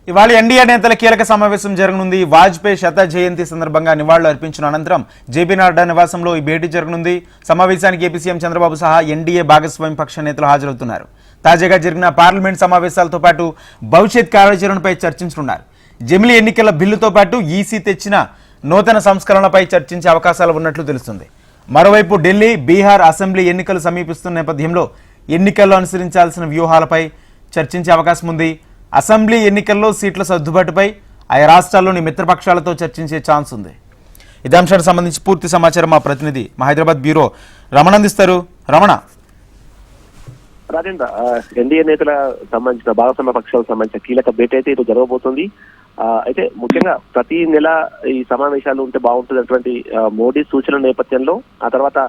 ఇవాళ ఎన్డీఏ నేతల కీలక సమావేశం జరగనుంది. వాజ్పేయి శత జయంతి సందర్భంగా నివాళులు అర్పించిన అనంతరం జేపీ నడ్డా నివాసంలో ఈ భేటీ జరగనుంది. సమావేశానికి ఏపీ సీఎం చంద్రబాబు సహా ఎన్డీఏ భాగస్వామి పక్ష నేతలు హాజరవుతున్నారు. తాజాగా జరిగిన పార్లమెంట్ సమావేశాలతో పాటు భవిష్యత్ కార్యాచరణపై చర్చించనున్నారు. జమిలీ ఎన్నికల బిల్లుతో పాటు ఈసీ తెచ్చిన నూతన సంస్కరణలపై చర్చించే అవకాశాలు ఉన్నట్లు తెలుస్తుంది. మరోవైపు ఢిల్లీ, బీహార్ అసెంబ్లీ ఎన్నికలు సమీపిస్తున్న నేపథ్యంలో ఎన్నికల్లో అనుసరించాల్సిన వ్యూహాలపై చర్చించే అవకాశం ఉంది. అసెంబ్లీ ఎన్నికల్లో సీట్ల సర్దుబాటుపై ఆయా రాష్ట్రాల్లోని మిత్రపక్షాలతో చర్చించే ఛాన్స్ ఉంది. ఇదే అంశానికి సంబంధించి పూర్తి సమాచారం మా ప్రతినిధి మా హైదరాబాద్ బ్యూరో రమణ అందిస్తారు. రమణ, రాజేంద్ర, ఎన్డీఏ నేతల సంబంధించిన భాగస్వామ్య పక్షాలకు సంబంధించిన కీలక భేటీ అయితే ఇది జరగబోతుంది. అయితే ముఖ్యంగా ప్రతి నెల ఈ సమావేశాలు ఉంటే బాగుంటున్నటువంటి మోడీ సూచనల నేపథ్యంలో ఆ తర్వాత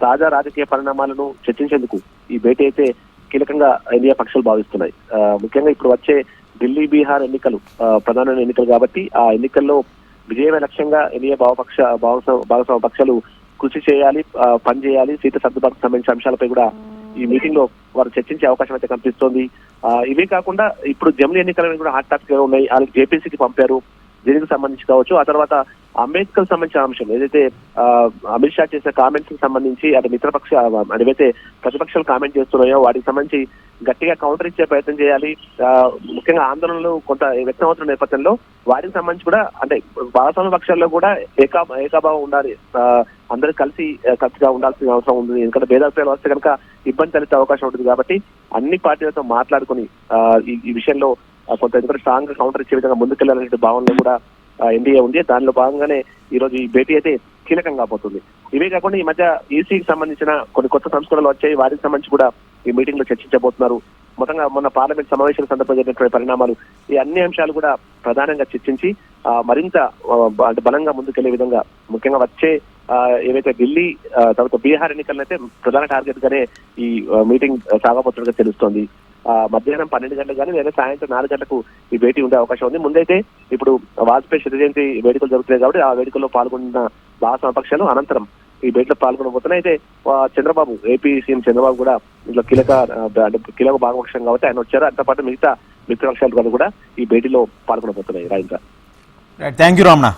తాజా రాజకీయ పరిణామాలను చర్చించేందుకు ఈ భేటీ అయితే కీలకంగా ఎన్డీఏ పక్షాలు భావిస్తున్నాయి. ముఖ్యంగా ఇప్పుడు వచ్చే ఢిల్లీ, బీహార్ ఎన్నికలు ప్రధానమైన ఎన్నికలు కాబట్టి ఆ ఎన్నికల్లో విజయమే లక్ష్యంగా ఎన్డీఏ భాగస్వామ్య పక్షాలు కృషి చేయాలి, పనిచేయాలి. సీట్ల సర్దుబాటుకు సంబంధించిన అంశాలపై కూడా ఈ మీటింగ్ లో వారు చర్చించే అవకాశం అయితే కనిపిస్తోంది. ఇవే కాకుండా ఇప్పుడు జమిలీ ఎన్నికలు కూడా హాట్ టాపిక్ గా ఉన్నాయి. వాళ్ళకి జేపీసీకి పంపారు. దీనికి సంబంధించి కావచ్చు, ఆ తర్వాత అంబేద్కర్ సంబంధించిన అంశం ఏదైతే అమిత్ షా చేసిన కామెంట్స్ కి సంబంధించి అది మిత్రపక్ష ఏవైతే ప్రతిపక్షాలు కామెంట్ చేస్తున్నాయో వాటికి సంబంధించి గట్టిగా కౌంటర్ ఇచ్చే ప్రయత్నం చేయాలి. ముఖ్యంగా ఆందోళనలు కొంత వ్యక్తమవుతున్న నేపథ్యంలో వాటికి సంబంధించి కూడా అంటే భాగస్వామ్య పక్షాల్లో కూడా ఏకాభావం ఉండాలి. అందరూ కలిసిగా ఉండాల్సిన అవసరం ఉంది. ఎందుకంటే భేదాభిప్రాయాలు వస్తే కనుక ఇబ్బంది తలెత్తే అవకాశం ఉంటుంది. కాబట్టి అన్ని పార్టీలతో మాట్లాడుకుని ఈ విషయంలో కొంత ఎందుకంటే స్ట్రాంగ్ గా కౌంటర్ ఇచ్చే విధంగా ముందుకెళ్లాలనే భావనలో కూడా ఎన్డీఏ ఉంది. దానిలో భాగంగానే ఈ రోజు ఈ భేటీ అయితే కీలకంగా పోతుంది. ఇవే కాకుండా ఈ మధ్య ఈసీకి సంబంధించిన కొన్ని కొత్త సంస్కరణలు వచ్చాయి. వాటికి సంబంధించి కూడా ఈ మీటింగ్ లో చర్చించబోతున్నారు. మొత్తంగా మొన్న పార్లమెంట్ సమావేశాల సందర్భంగా జరిగినటువంటి పరిణామాలు ఈ అన్ని అంశాలు కూడా ప్రధానంగా చర్చించి మరింత బలంగా ముందుకెళ్లే విధంగా ముఖ్యంగా వచ్చే ఏవైతే ఢిల్లీ తర్వాత బీహార్ ఎన్నికలను అయితే ప్రధాన టార్గెట్ గానే ఈ మీటింగ్ సాగబోతున్నట్టుగా తెలుస్తోంది. మధ్యాహ్నం 12 గంటలకు కానీ లేదా సాయంత్రం 4 గంటలకు ఈ భేటీ ఉండే అవకాశం ఉంది. ముందైతే ఇప్పుడు వాజ్పేయి శత జయంతి వేడుకలు జరుగుతున్నాయి కాబట్టి ఆ వేడుకల్లో పాల్గొన్న భాగస్వామ్య పక్షాలు అనంతరం ఈ భేటీలో పాల్గొనబోతున్నాయి. అయితే చంద్రబాబు, ఏపీ సీఎం చంద్రబాబు కూడా ఇంట్లో కీలక భాగపక్షం కాబట్టి ఆయన వచ్చారు. అంతో పాటు మిగతా మిత్రపక్షాలు కూడా ఈ భేటీలో పాల్గొనబోతున్నాయి. Rajendra, thank you Ramana.